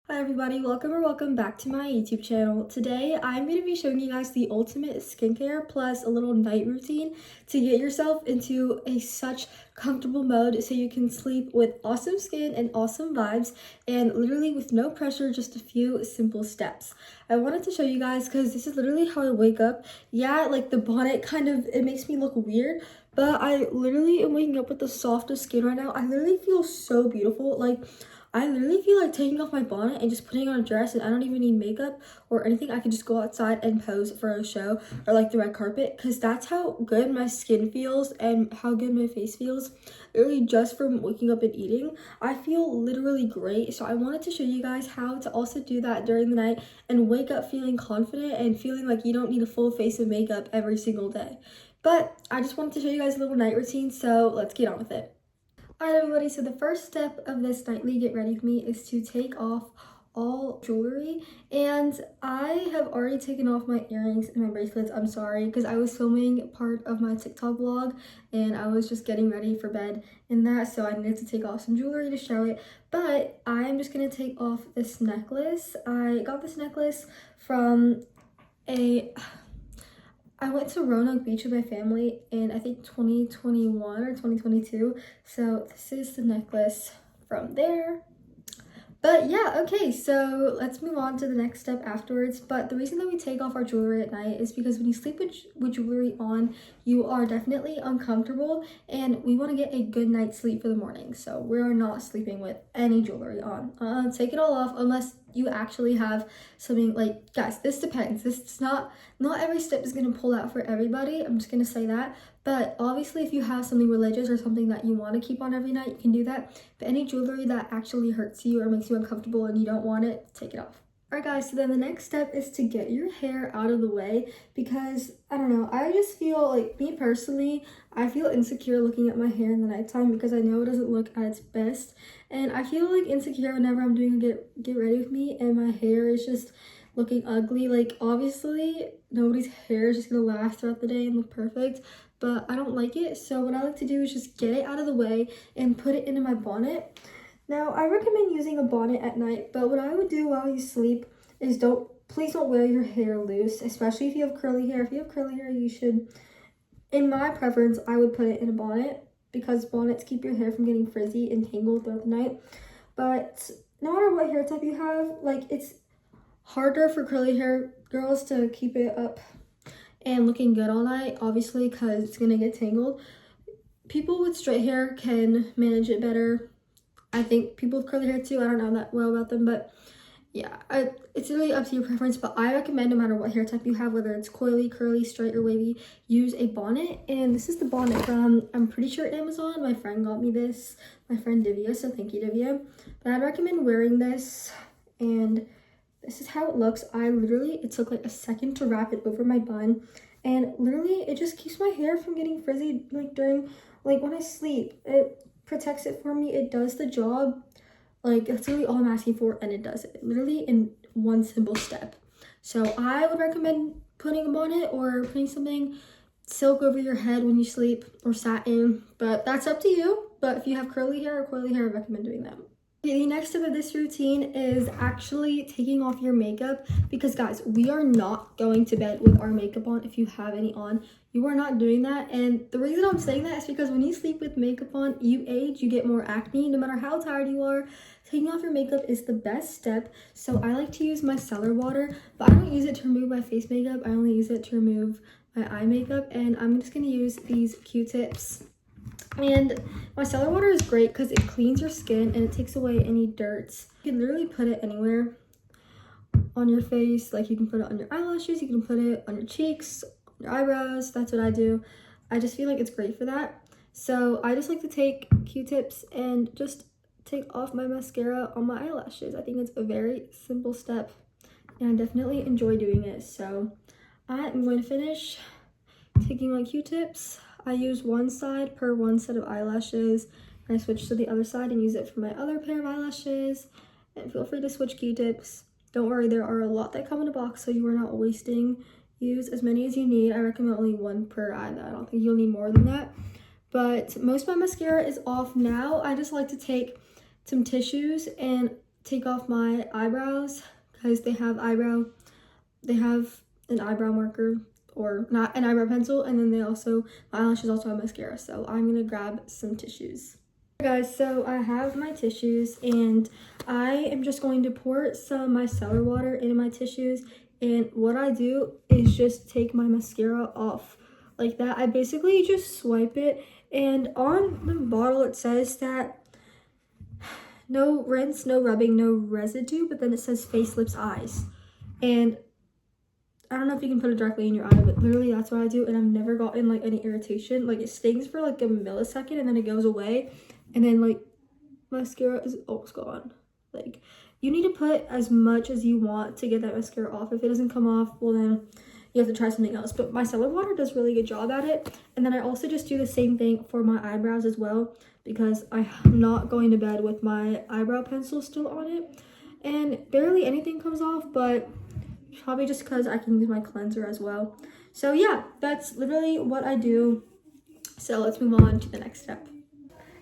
Hi everybody, welcome back to my YouTube channel. Today I'm going to be showing you guys the ultimate skincare plus a little night routine to get yourself into such comfortable mode so you can sleep with awesome skin and awesome vibes and literally with no pressure, just a few simple steps. I wanted to show you guys because this is literally how I wake up. Yeah, like the bonnet it makes me look weird, but I literally am waking up with the softest skin right now. I literally feel so beautiful. I literally feel like taking off my bonnet and just putting on a dress, and I don't even need makeup or anything. I can just go outside and pose for a show or like the red carpet, because that's how good my skin feels and how good my face feels. Literally just from waking up and eating, I feel literally great. So I wanted to show you guys how to also do that during the night and wake up feeling confident and feeling like you don't need a full face of makeup every single day. But I just wanted to show you guys a little night routine, so let's get on with it. Alright everybody, so the first step of this nightly get ready with me is to take off all jewelry, and I have already taken off my earrings and my bracelets. I'm sorry, because I was filming part of my TikTok vlog and I was just getting ready for bed in that, so I needed to take off some jewelry to show it. But I'm just going to take off this necklace. I got this necklace from I went to Roanoke Beach with my family in I think 2021 or 2022. So this is the necklace from there. But yeah, okay, so let's move on to the next step afterwards. But the reason that we take off our jewelry at night is because when you sleep with jewelry on, you are definitely uncomfortable, and we want to get a good night's sleep for the morning. So we are not sleeping with any jewelry on. Take it all off unless you actually have something. Like, guys, this depends. This is not every step is going to pull out for everybody. I'm just going to say that. But obviously, if you have something religious or something that you want to keep on every night, you can do that. But any jewelry that actually hurts you or makes you uncomfortable and you don't want it, take it off. Alright guys, so then the next step is to get your hair out of the way, because I don't know, I just feel like, me personally, I feel insecure looking at my hair in the nighttime because I know it doesn't look at its best, and I feel like insecure whenever I'm doing a get ready with me and my hair is just looking ugly. Like, obviously nobody's hair is just gonna last throughout the day and look perfect, but I don't like it. So what I like to do is just get it out of the way and put it into my bonnet. Now, I recommend using a bonnet at night, but what I would do while you sleep is please don't wear your hair loose, especially if you have curly hair. If you have curly hair, you should, in my preference, I would put it in a bonnet, because bonnets keep your hair from getting frizzy and tangled throughout the night. But no matter what hair type you have, like, it's harder for curly hair girls to keep it up and looking good all night, obviously, because it's gonna get tangled. People with straight hair can manage it better. I think people with curly hair too, I don't know that well about them, but yeah, it's really up to your preference. But I recommend, no matter what hair type you have, whether it's coily, curly, straight, or wavy, use a bonnet. And this is the bonnet from, I'm pretty sure, Amazon. My friend got me this, my friend Divya, so thank you, Divya. But I'd recommend wearing this, and this is how it looks. It took like a second to wrap it over my bun, and literally it just keeps my hair from getting frizzy when I sleep. It protects it for me. It does the job. Like, that's really all I'm asking for, and it does it literally in one simple step. So I would recommend putting a bonnet or putting something silk over your head when you sleep, or satin, but that's up to you. But if you have curly hair or coily hair, I recommend doing that. Okay, the next step of this routine is actually taking off your makeup, because guys, we are not going to bed with our makeup on. If you have any on, you are not doing that. And the reason I'm saying that is because when you sleep with makeup on, you age, you get more acne. No matter how tired you are, taking off your makeup is the best step. So I like to use my micellar water, but I don't use it to remove my face makeup. I only use it to remove my eye makeup, and I'm just gonna use these Q-tips. And micellar water is great because it cleans your skin and it takes away any dirt. You can literally put it anywhere on your face. Like, you can put it on your eyelashes, you can put it on your cheeks, on your eyebrows. That's what I do. I just feel like it's great for that. So I just like to take Q-tips and just take off my mascara on my eyelashes. I think it's a very simple step, and I definitely enjoy doing it. So I am going to finish taking my Q-tips. I use one side per one set of eyelashes, and I switch to the other side and use it for my other pair of eyelashes. And feel free to switch Q-tips. Don't worry, there are a lot that come in a box, so you are not wasting. Use as many as you need. I recommend only one per eye, though. I don't think you'll need more than that. But most of my mascara is off now. I just like to take some tissues and take off my eyebrows because they have an eyebrow marker, or not an eyebrow pencil, and then my eyelashes also have mascara. So I'm gonna grab some tissues. Guys, so I have my tissues and I am just going to pour some micellar water into my tissues, and what I do is just take my mascara off like that. I basically just swipe it, and on the bottle it says that no rinse, no rubbing, no residue, but then it says face, lips, eyes. And I don't know if you can put it directly in your eye, but literally that's what I do, and I've never gotten like any irritation. Like it stings for like a millisecond and then it goes away, and then like mascara is almost gone. Like you need to put as much as you want to get that mascara off. If it doesn't come off, well then you have to try something else. But micellar water does a really good job at it. And then I also just do the same thing for my eyebrows as well, because I'm not going to bed with my eyebrow pencil still on it, and barely anything comes off, but probably just because I can use my cleanser as well. So yeah, that's literally what I do. So let's move on to the next step.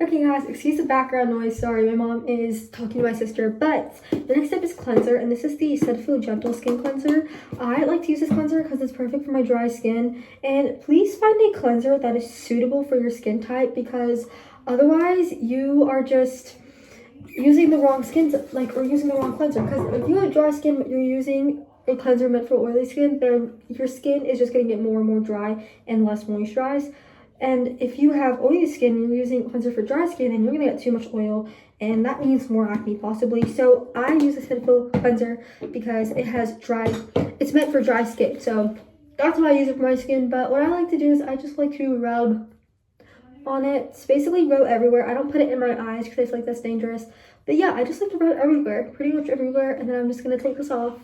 Okay guys, excuse the background noise. Sorry, my mom is talking to my sister. But the next step is cleanser, and this is the Cetaphil Gentle Skin Cleanser. I like to use this cleanser because it's perfect for my dry skin. And please find a cleanser that is suitable for your skin type, because otherwise you are just using the wrong skin, or using the wrong cleanser. Because if you have dry skin but you're using a cleanser meant for oily skin, then your skin is just going to get more and more dry and less moisturized. And if you have oily skin and you're using a cleanser for dry skin, then you're going to get too much oil, and that means more acne possibly. So I use a Cetaphil cleanser because it's meant for dry skin. So that's why I use it for my skin. But what I like to do is I just like to rub on it. It's basically rub everywhere. I don't put it in my eyes because I feel like that's dangerous. But yeah, I just like to rub everywhere, pretty much everywhere. And then I'm just going to take this off,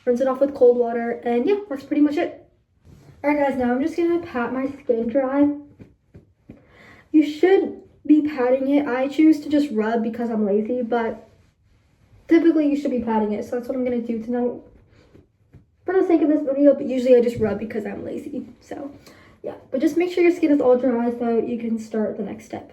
rinse it off with cold water, and yeah, that's pretty much it. Alright guys, now I'm just gonna pat my skin dry. You should be patting it. I choose to just rub because I'm lazy, but typically you should be patting it. So that's what I'm gonna do tonight for the sake of this video, but usually I just rub because I'm lazy. So yeah, but just make sure your skin is all dry so you can start the next step.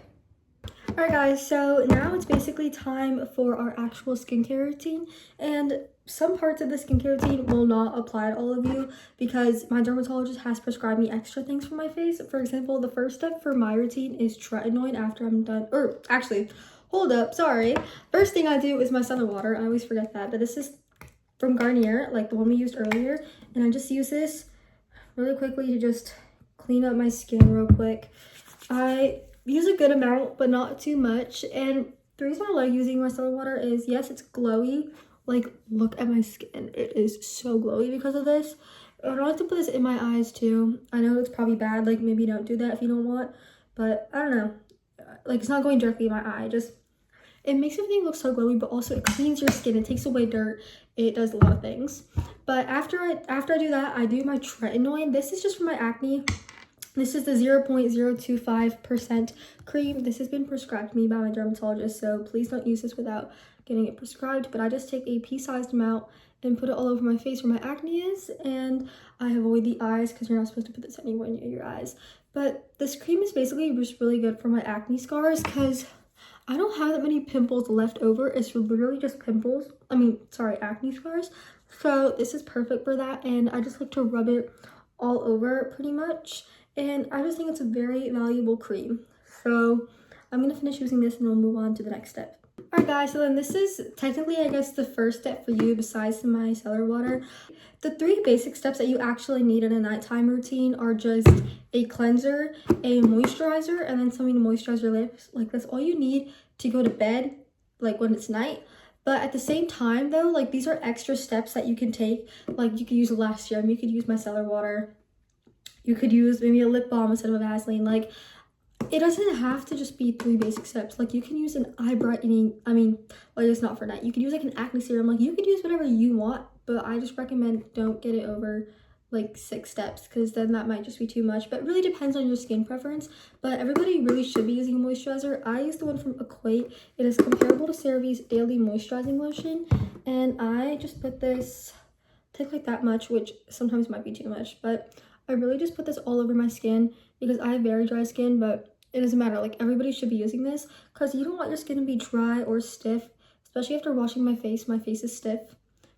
Alright guys, so now it's basically time for our actual skincare routine, and some parts of the skincare routine will not apply to all of you because my dermatologist has prescribed me extra things for my face. For example, the first step for my routine is tretinoin after I'm done, or actually, hold up, sorry. First thing I do is micellar water. I always forget that, but this is from Garnier, like the one we used earlier, and I just use this really quickly to just clean up my skin real quick. I use a good amount, but not too much, and the reason I like using micellar water is, yes, it's glowy. Like, look at my skin. It is so glowy because of this. And I like to put this in my eyes too. I know it's probably bad. Like, maybe don't do that if you don't want. But, I don't know. Like, it's not going directly in my eye. It makes everything look so glowy, but also it cleans your skin. It takes away dirt. It does a lot of things. But after I do that, I do my tretinoin. This is just for my acne. This is the 0.025% cream. This has been prescribed to me by my dermatologist, so please don't use this without getting it prescribed. But I just take a pea-sized amount and put it all over my face where my acne is, and I avoid the eyes because you're not supposed to put this anywhere near your eyes. But this cream is basically just really good for my acne scars because I don't have that many pimples left over. It's literally just acne scars. So this is perfect for that, and I just like to rub it all over pretty much. And I just think it's a very valuable cream. So I'm going to finish using this and we'll move on to the next step. Alright guys, so then this is technically, I guess, the first step for you besides the micellar water. The 3 basic steps that you actually need in a nighttime routine are just a cleanser, a moisturizer, and then something to moisturize your lips. Like, that's all you need to go to bed, like when it's night. But at the same time though, like, these are extra steps that you can take. Like, you could use a lash serum, you could use micellar water, you could use maybe a lip balm instead of a Vaseline. Like, it doesn't have to just be 3 basic steps. Like, you can use an eye brightening, it's not for night. You could use like an acne serum. Like, you could use whatever you want, but I just recommend don't get it over like 6 steps because then that might just be too much. But it really depends on your skin preference. But everybody really should be using a moisturizer. I use the one from Equate. It is comparable to CeraVe's Daily Moisturizing Lotion, and I just put this, take like that much, which sometimes might be too much, but I really just put this all over my skin because I have very dry skin, but it doesn't matter. Like, everybody should be using this because you don't want your skin to be dry or stiff. especially after washing my face is stiff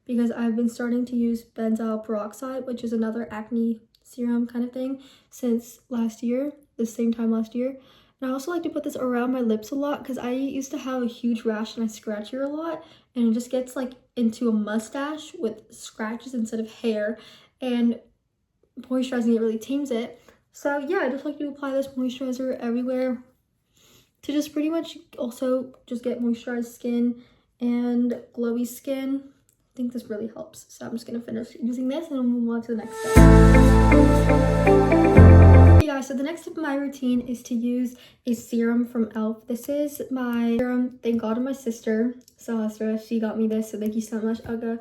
because I've been starting to use benzoyl peroxide, which is another acne serum kind of thing, since last year, the same time last year. And I also like to put this around my lips a lot because I used to have a huge rash and I scratch here a lot, and it just gets like into a mustache with scratches instead of hair, and moisturizing it really tames it. So yeah, I just like to apply this moisturizer everywhere to just pretty much also just get moisturized skin and glowy skin. I think this really helps. So I'm just gonna finish using this and then we'll move on to the next step. Hey guys, so the next step of my routine is to use a serum from e.l.f. This is my serum, thank God, of my sister, Celestra. She got me this, so thank you so much, Aga.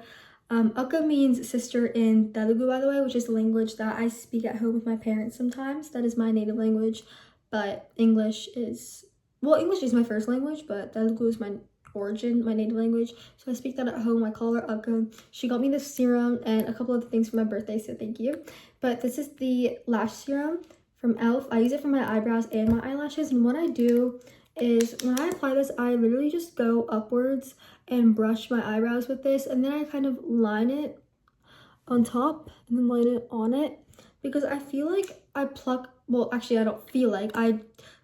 Aga means sister in Telugu, by the way, which is the language that I speak at home with my parents sometimes. That is my native language, but English is my first language, but Telugu is my origin, my native language. So I speak that at home. I call her Aga. She got me this serum and a couple other things for my birthday, so thank you. But this is the lash serum from e.l.f. I use it for my eyebrows and my eyelashes, and what I do is when I apply this, I literally just go upwards and brush my eyebrows with this, and then I kind of line it on top and then line it on it, because I feel like I pluck, well actually I don't feel like, I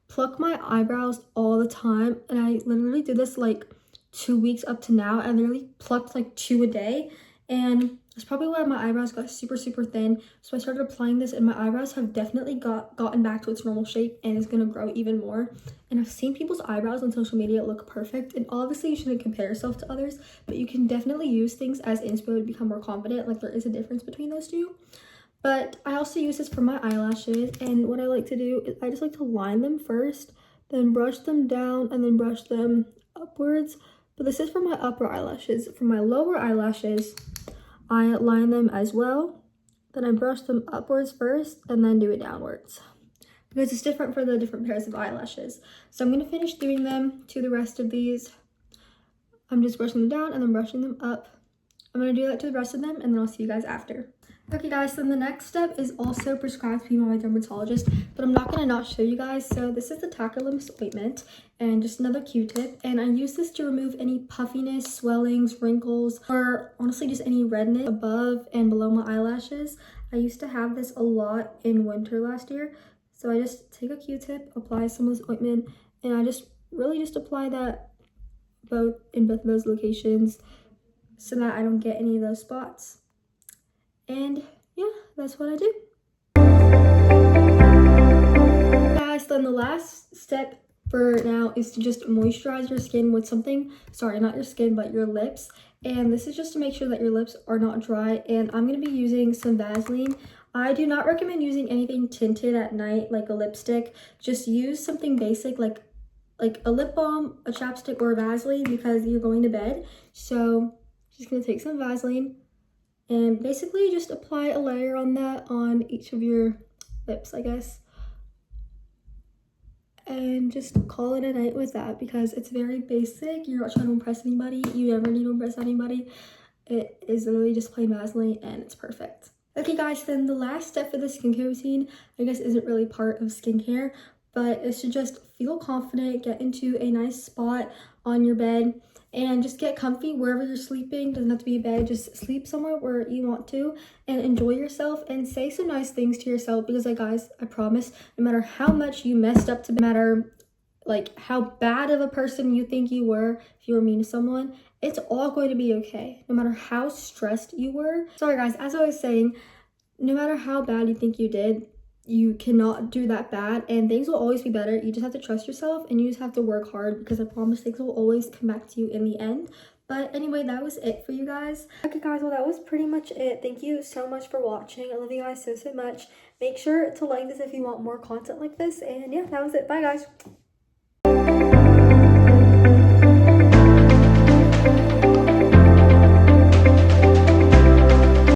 pluck my eyebrows all the time, and I literally did this like 2 weeks up to now. I literally plucked like 2 a day, and that's probably why my eyebrows got super thin. So I started applying this and my eyebrows have definitely gotten back to its normal shape and it's gonna grow even more. And I've seen people's eyebrows on social media look perfect, and obviously you shouldn't compare yourself to others, but you can definitely use things as inspo to become more confident. Like, there is a difference between those two. But I also use this for my eyelashes, and what I like to do is I just like to line them first, then brush them down, and then brush them upwards. But this is for my upper eyelashes. For my lower eyelashes, I line them as well, then I brush them upwards first, and then do it downwards, because it's different for the different pairs of eyelashes. So I'm going to finish doing them to the rest of these. I'm just brushing them down and then brushing them up. I'm going to do that to the rest of them, and then I'll see you guys after. Okay guys, so the next step is also prescribed to me by my dermatologist, but I'm not going to not show you guys. So this is the Tacrolimus ointment and just another Q-tip, and I use this to remove any puffiness, swellings, wrinkles, or honestly just any redness above and below my eyelashes. I used to have this a lot in winter last year, so I just take a Q-tip, apply some of this ointment, and I just really just apply that in both of those locations so that I don't get any of those spots. And yeah, that's what I do. Guys, then the last step for now is to just moisturize your skin with something, sorry, not your skin, but your lips. And this is just to make sure that your lips are not dry. And I'm going to be using some Vaseline. I do not recommend using anything tinted at night, like a lipstick. Just use something basic, like a lip balm, a chapstick, or a Vaseline, because you're going to bed. So just going to take some Vaseline and basically just apply a layer on that on each of your lips, I guess. And just call it a night with that, because it's very basic. You're not trying to impress anybody. You never need to impress anybody. It is literally just plain Vaseline and it's perfect. Okay guys, then the last step for the skincare routine, I guess isn't really part of skincare, but it's to just feel confident, get into a nice spot on your bed, and just get comfy wherever you're sleeping. Doesn't have to be a bed, just sleep somewhere where you want to and enjoy yourself and say some nice things to yourself, because like guys, I promise, no matter how much you messed up, no matter like how bad of a person you think you were, if you were mean to someone, it's all going to be okay. No matter how stressed you were. Sorry guys, as I was saying, no matter how bad you think you did, you cannot do that bad, and things will always be better. You just have to trust yourself and you just have to work hard, because I promise things will always come back to you in the end. But anyway, that was it for you guys. Okay guys, well that was pretty much it. Thank you so much for watching. I love you guys so much. Make sure to like this if you want more content like this, and yeah, that was it. Bye guys.